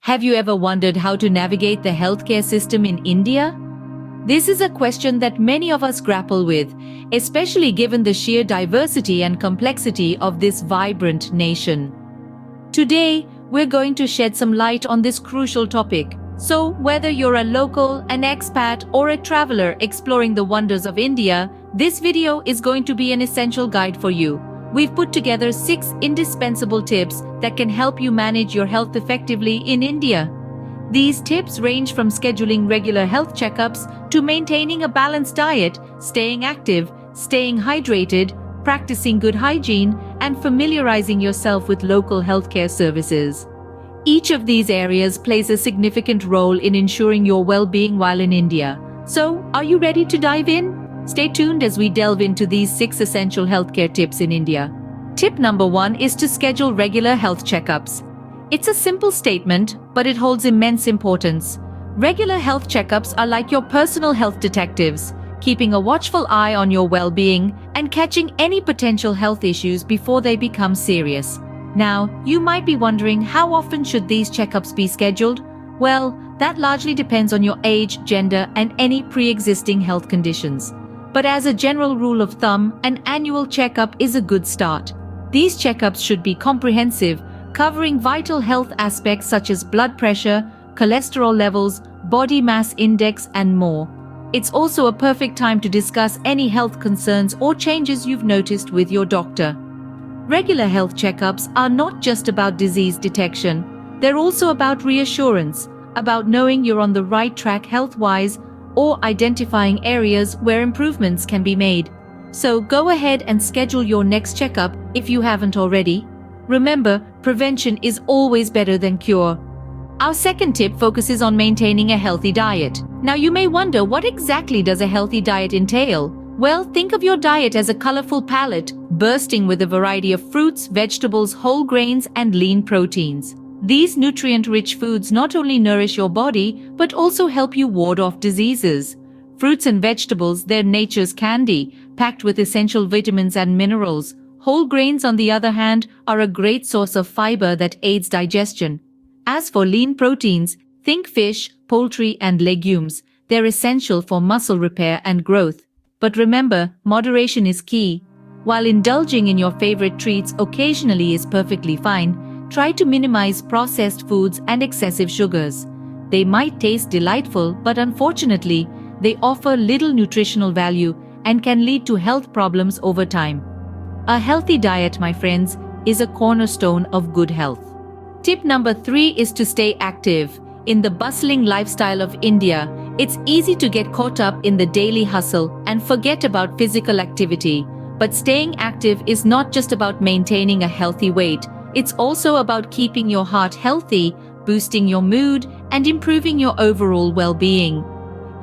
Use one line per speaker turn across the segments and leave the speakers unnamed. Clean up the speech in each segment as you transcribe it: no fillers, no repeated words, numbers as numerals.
Have you ever wondered how to navigate the healthcare system in India? This is a question that many of us grapple with, especially given the sheer diversity and complexity of this vibrant nation. Today, we're going to shed some light on this crucial topic. So, whether you're a local, an expat, or a traveler exploring the wonders of India, this video is going to be an essential guide for you. We've put together 6 indispensable tips that can help you manage your health effectively in India. These tips range from scheduling regular health checkups to maintaining a balanced diet, staying active, staying hydrated, practicing good hygiene, and familiarizing yourself with local healthcare services. Each of these areas plays a significant role in ensuring your well-being while in India. So, are you ready to dive in? Stay tuned as we delve into these 6 essential healthcare tips in India. Tip number 1 is to schedule regular health checkups. It's a simple statement, but it holds immense importance. Regular health checkups are like your personal health detectives, keeping a watchful eye on your well-being and catching any potential health issues before they become serious. Now, you might be wondering, how often should these checkups be scheduled? Well, that largely depends on your age, gender, and any pre-existing health conditions. But as a general rule of thumb, an annual checkup is a good start. These checkups should be comprehensive, covering vital health aspects such as blood pressure, cholesterol levels, body mass index, and more. It's also a perfect time to discuss any health concerns or changes you've noticed with your doctor. Regular health checkups are not just about disease detection. They're also about reassurance, about knowing you're on the right track health-wise, or identifying areas where improvements can be made. So go ahead and schedule your next checkup if you haven't already. Remember, prevention is always better than cure. Our second tip focuses on maintaining a healthy diet. Now you may wonder, what exactly does a healthy diet entail? Well, think of your diet as a colorful palette, bursting with a variety of fruits, vegetables, whole grains, and lean proteins. These nutrient-rich foods not only nourish your body, but also help you ward off diseases. Fruits and vegetables, they're nature's candy, packed with essential vitamins and minerals. Whole grains, on the other hand, are a great source of fiber that aids digestion. As for lean proteins, think fish, poultry, and legumes. They're essential for muscle repair and growth. But remember, moderation is key. While indulging in your favorite treats occasionally is perfectly fine, try to minimize processed foods and excessive sugars. They might taste delightful, but unfortunately, they offer little nutritional value and can lead to health problems over time. A healthy diet, my friends, is a cornerstone of good health. Tip number 3 is to stay active. In the bustling lifestyle of India, it's easy to get caught up in the daily hustle and forget about physical activity. But staying active is not just about maintaining a healthy weight. It's also about keeping your heart healthy, boosting your mood, and improving your overall well-being.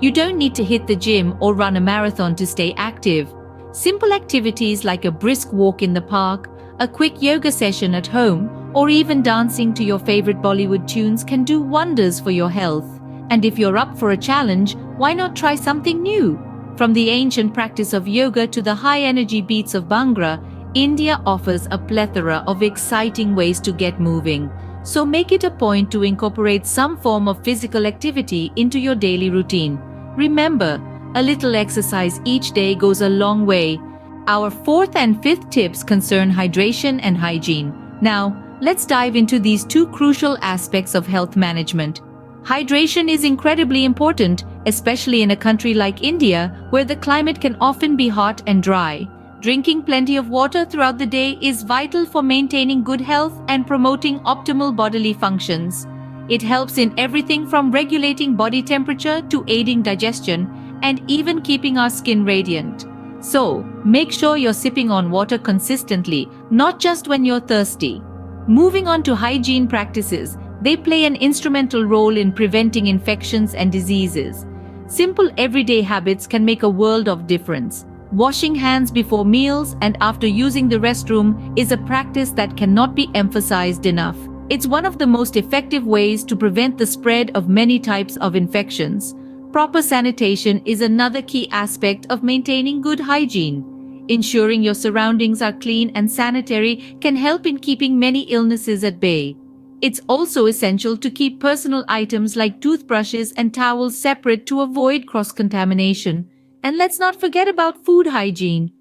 You don't need to hit the gym or run a marathon to stay active. Simple activities like a brisk walk in the park, a quick yoga session at home, or even dancing to your favorite Bollywood tunes can do wonders for your health. And if you're up for a challenge, why not try something new? From the ancient practice of yoga to the high-energy beats of Bhangra, India offers a plethora of exciting ways to get moving. So make it a point to incorporate some form of physical activity into your daily routine. Remember, a little exercise each day goes a long way. Our 4th and 5th tips concern hydration and hygiene. Now, let's dive into these 2 crucial aspects of health management. Hydration is incredibly important, especially in a country like India, where the climate can often be hot and dry. Drinking plenty of water throughout the day is vital for maintaining good health and promoting optimal bodily functions. It helps in everything from regulating body temperature to aiding digestion, and even keeping our skin radiant. So, make sure you're sipping on water consistently, not just when you're thirsty. Moving on to hygiene practices, they play an instrumental role in preventing infections and diseases. Simple everyday habits can make a world of difference. Washing hands before meals and after using the restroom is a practice that cannot be emphasized enough. It's one of the most effective ways to prevent the spread of many types of infections. Proper sanitation is another key aspect of maintaining good hygiene. Ensuring your surroundings are clean and sanitary can help in keeping many illnesses at bay. It's also essential to keep personal items like toothbrushes and towels separate to avoid cross-contamination. And let's not forget about food hygiene.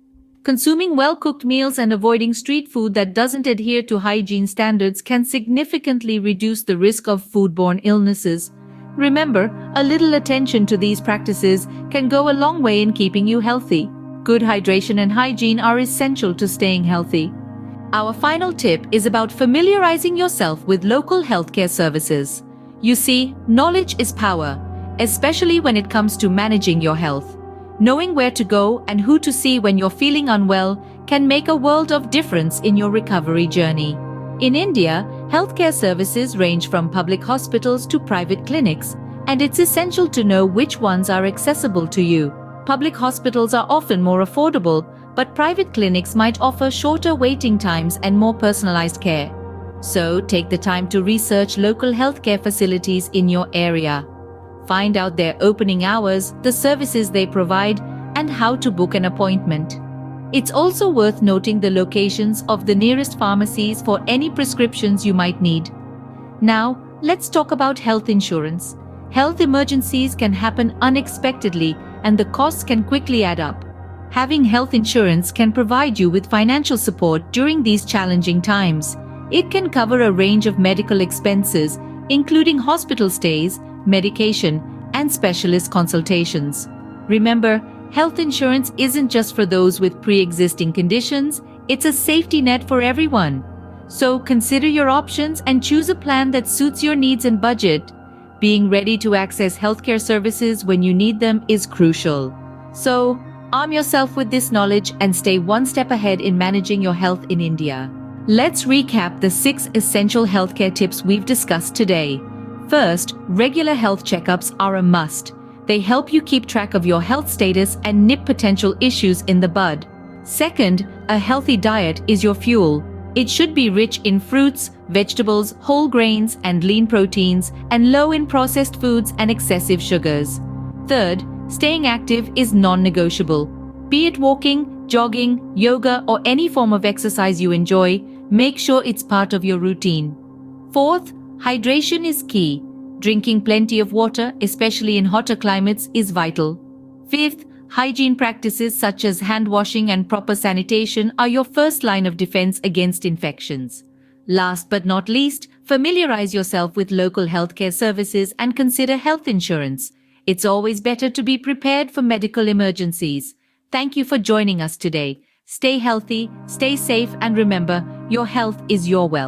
Consuming well-cooked meals and avoiding street food that doesn't adhere to hygiene standards can significantly reduce the risk of foodborne illnesses. Remember, a little attention to these practices can go a long way in keeping you healthy. Good hydration and hygiene are essential to staying healthy. Our final tip is about familiarizing yourself with local healthcare services. You see, knowledge is power, especially when it comes to managing your health. Knowing where to go and who to see when you're feeling unwell can make a world of difference in your recovery journey. In India, healthcare services range from public hospitals to private clinics, and it's essential to know which ones are accessible to you. Public hospitals are often more affordable, but private clinics might offer shorter waiting times and more personalized care. So, take the time to research local healthcare facilities in your area. Find out their opening hours, the services they provide, and how to book an appointment. It's also worth noting the locations of the nearest pharmacies for any prescriptions you might need. Now, let's talk about health insurance. Health emergencies can happen unexpectedly, and the costs can quickly add up. Having health insurance can provide you with financial support during these challenging times. It can cover a range of medical expenses, including hospital stays, medication, and specialist consultations. Remember, health insurance isn't just for those with pre-existing conditions, it's a safety net for everyone. So consider your options and choose a plan that suits your needs and budget. Being ready to access healthcare services when you need them is crucial. So, arm yourself with this knowledge and stay one step ahead in managing your health in India. Let's recap the 6 essential healthcare tips we've discussed today. First, regular health checkups are a must. They help you keep track of your health status and nip potential issues in the bud. Second, a healthy diet is your fuel. It should be rich in fruits, vegetables, whole grains, and lean proteins, and low in processed foods and excessive sugars. Third, staying active is non-negotiable. Be it walking, jogging, yoga, or any form of exercise you enjoy, make sure it's part of your routine. Fourth, hydration is key. Drinking plenty of water, especially in hotter climates, is vital. Fifth, hygiene practices such as hand washing and proper sanitation are your first line of defense against infections. Last but not least, familiarize yourself with local healthcare services and consider health insurance. It's always better to be prepared for medical emergencies. Thank you for joining us today. Stay healthy, stay safe, and remember, your health is your wealth.